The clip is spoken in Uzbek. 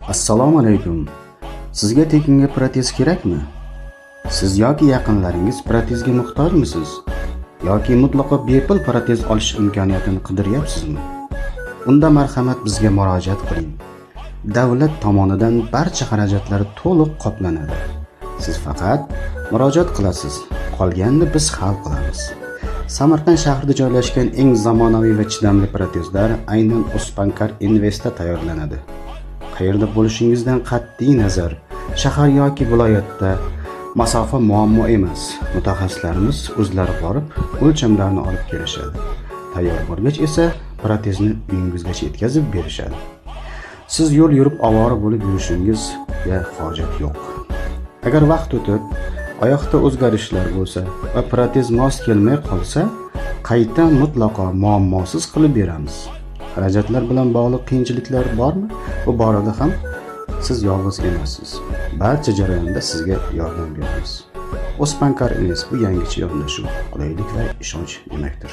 Assalomu alaykum. Sizga tekinga protez kerakmi? Siz yoki yaqinlaringiz protezga muhtojmisiz? Yoki mutlaqo bepul protez olish imkoniyatini qidiryapsizmi? Unda marhamat bizga murojaat qiling. Davlat tomonidan barcha xarajatlar to'liq qoplanadi. Siz faqat murojaat qilasiz, qolganini biz hal qilamiz. Samarqand shahrida joylashgan eng zamonaviy va chidamli protezlar aynan Ospankar Investda tayyorlanadi. Qayerda bo'lishingizdan qat'iy nazar, shahar yoki viloyatda masofa muammo emas. Mutaxassislarimiz o'zlari borib, o'lchamlarni olib kelishadi. Tayyor bo'lgach esa protezni uyingizgacha yetkazib berishadi. Siz yo'l yurib ovora bo'lib yurishingizga hojat yo'q. Agar vaqt o'tib, oyoqda o'zgarishlar bo'lsa va protez mos kelmay qolsa, qayta mutlaqo muammosiz qilib beramiz. Xarajatlar bilan bog'liq qiyinchiliklar bormi? Bu borada ham siz yolg'iz emassiz. Barcha jarayonda sizga yordam beramiz. Ospankar Invest bu yangicha yondashuv, qulaylik va ishonch demakdir.